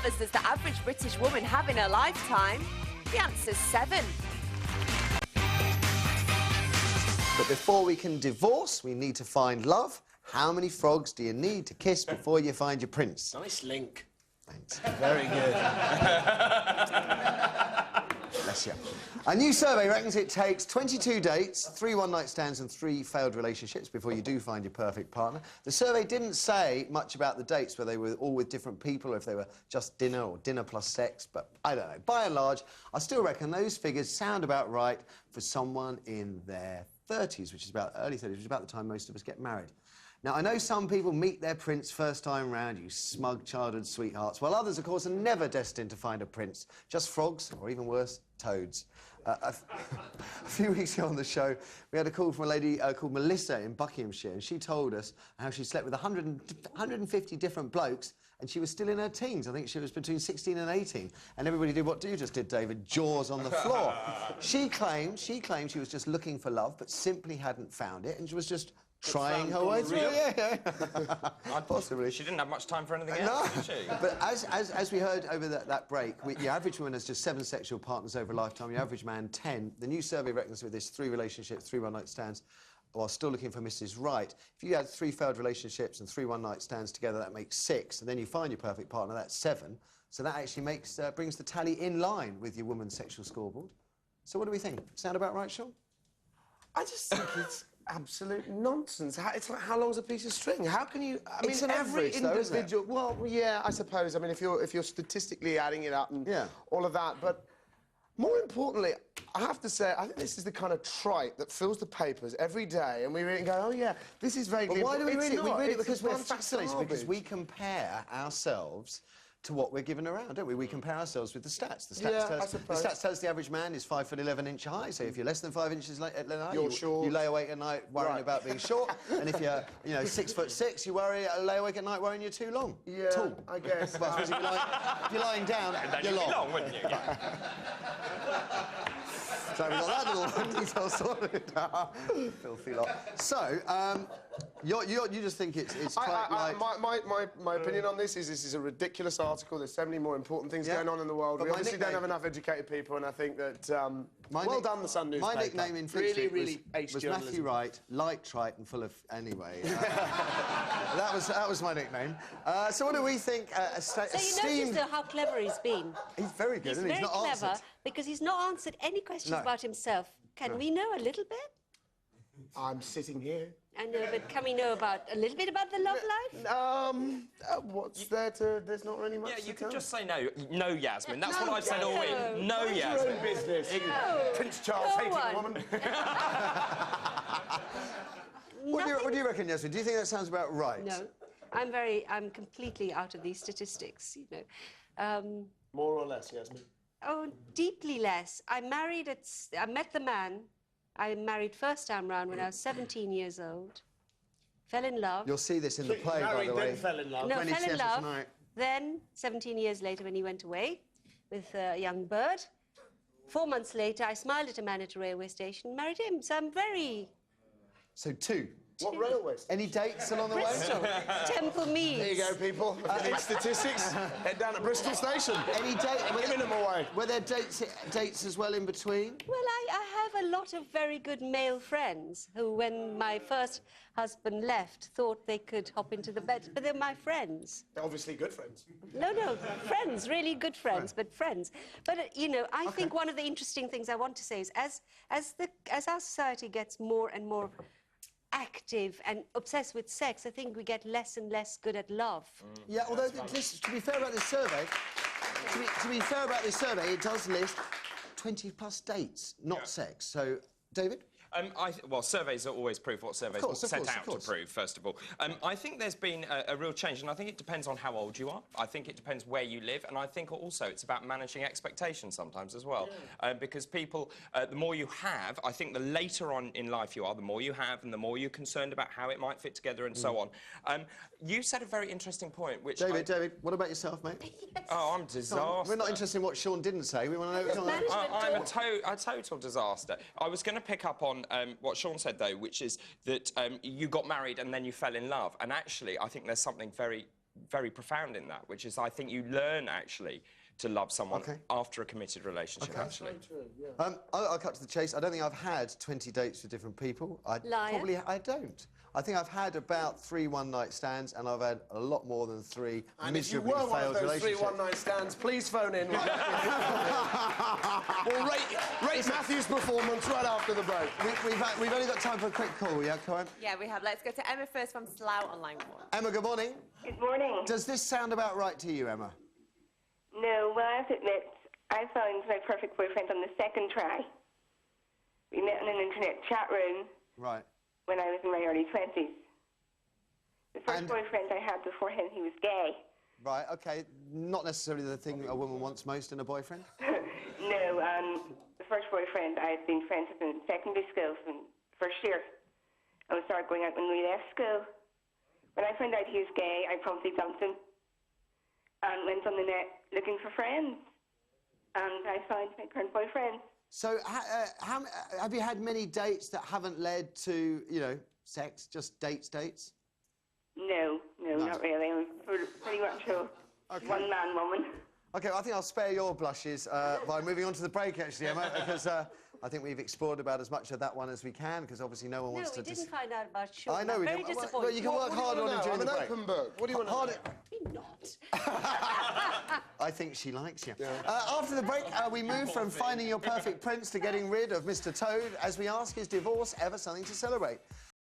lovers does the average British woman have in her lifetime? The answer's 7. But before we can divorce, we need to find love. How many frogs do you need to kiss before you find your prince? Nice link. Thanks. Very good. Bless you. A new survey reckons it takes 22 dates, 3 one-night stands and 3 failed relationships before you do find your perfect partner. The survey didn't say much about the dates, whether they were all with different people or if they were just dinner or dinner plus sex, but I don't know. By and large, I still reckon those figures sound about right for someone in their 30s, which is about early 30s, which is about the time most of us get married. Now, I know some people meet their prince first time round, you smug childhood sweethearts, while others, of course, are never destined to find a prince. Just frogs, or even worse, toads. A few weeks ago on the show, we had a call from a lady called Melissa in Buckinghamshire, and she told us how she slept with 150 different blokes, and she was still in her teens. I think she was between 16 and 18. And everybody did what you just did, David, jaws on the floor. She claimed she was just looking for love, but simply hadn't found it, and she was just trying her way through. Yeah. Possibly. She didn't have much time for anything else, did she? But as we heard over that break, the average woman has just 7 sexual partners over a lifetime, the average man 10. The new survey reckons with this 3 relationships, 3 one-night stands, while still looking for Mrs. Wright. If you had 3 failed relationships and 3 one-night stands together, that makes 6, and then you find your perfect partner, that's 7. So that actually brings the tally in line with your woman's sexual scoreboard. So what do we think? Sound about right, Sean? I just think it's absolute nonsense. It's like, how long's a piece of string? How can you... I mean, it's an every average, though, individual... isn't it? Well, yeah, I suppose. I mean, if you're statistically adding it up and all of that, but more importantly, I have to say, I think this is the kind of trite that fills the papers every day, and we read it and go, oh, yeah, this is very good. But why do we read it? We read it because we're bunch of fascinated, garbage. because we compare ourselves to what we're given around, don't we? We compare ourselves with the stats. The stats tell us the average man is 5'11" high. So if you're less than 5 inches high, you're short. You lay awake at night worrying about being short. And if you're, 6'6", you lay awake at night worrying you're too long. Yeah, tall. I guess. Well, I suppose if you're lying down, you're long. Long, wouldn't you? Yeah. So we got that little detail sorted. Filthy lot. So, you just think it's quite like... My opinion on this is a ridiculous article. There's so many more important things going on in the world. We obviously don't have enough educated people, and I think that... well done, the Sun newspaper. My nickname in Fleet Street was journalism. Matthew Wright, light, trite, and full of... Anyway. That was my nickname. So what do we think? So you notice, though, how clever he's been. He's very good, isn't he? He's very clever, because he's not answered any questions about himself. Can we know a little bit? I'm sitting here. I know, but can we know a little bit about the love life? What's there to... There's not really much Yeah, you to could tell. just say no. No, Yasmin. That's what I've said all week. No, Yasmin. Your own business. Prince Charles hating woman. What do you reckon, Yasmin? Do you think that sounds about right? No. I'm completely out of these statistics, More or less, Yasmin? Oh, deeply less. I met the man I married first time round when I was 17 years old. Fell in love. You'll see this in the play, by the way. Then fell in love. No, fell in love. Then, 17 years later, when he went away with a young bird, 4 months later, I smiled at a man at a railway station and married him. So I'm very... So 2. What railway station? Any dates along the Bristol. way? Temple Meads. There you go, people. If you need statistics, head down to Bristol Station. Any date? Giving them away. Were there dates as well in between? Well, I have a lot of very good male friends who, when my first husband left, thought they could hop into the bed. But they're my friends. They're obviously good friends. No, friends, really good friends, but friends. But, I think one of the interesting things I want to say is as our society gets more and more active and obsessed with sex, I think we get less and less good at love. Yeah, although to be fair about this survey, it does list 20+ dates, not sex. So, David? Well, surveys are always proof what surveys set out to prove, first of all. I think there's been a real change, and I think it depends on how old you are. I think it depends where you live, and I think also it's about managing expectations sometimes as well. Because people, the more you have, I think the later on in life you are, the more you have, and the more you're concerned about how it might fit together and so on. You said a very interesting point, which... David, what about yourself, mate? Yes. Oh, I'm disaster. We're not interested in what Sean didn't say. We want to know... I'm a total disaster. I was going to pick up on what Sean said, though, which is that you got married and then you fell in love. And actually, I think there's something very, very profound in that, which is I think you learn, actually, to love someone after a committed relationship, actually. I'll cut to the chase. I don't think I've had 20 dates with different people. I don't. I think I've had about 3 one-night stands, and I've had a lot more than 3 miserably failed relationships. And if you were one of those 3 one-night stands, please phone in. We'll rate Matthew's performance right after the break. We've only got time for a quick call, yeah, Cohen? Yeah, we have. Let's go to Emma first from Slough on line 1. Emma, good morning. Good morning. Does this sound about right to you, Emma? No, well, I have to admit, I found my perfect boyfriend on the 2nd try. We met in an internet chat room. Right. When I was in my early 20s. The first boyfriend I had before him, he was gay. Right, OK. Not necessarily the thing a woman wants most in a boyfriend? No, the first boyfriend I had been friends with in secondary school from first year. And we started going out when we left school. When I found out he was gay, I promptly dumped him and went on the net looking for friends. And I found my current boyfriend. So, have you had many dates that haven't led to, you know, sex, just dates? No, not really. I'm pretty much a one-man woman. OK, well, I think I'll spare your blushes by moving on to the break, actually, Emma, because I think we've explored about as much of that one as we can, because obviously no one wants to... No, we didn't find out about Sean. I know we didn't. Very disappointed. Well, you can work hard on it during the break. I'm an open book. What do you want to know? Not. I think she likes you. Yeah. After the break, we move from finding your perfect prince to getting rid of Mr. Toad, as we ask, is divorce ever something to celebrate?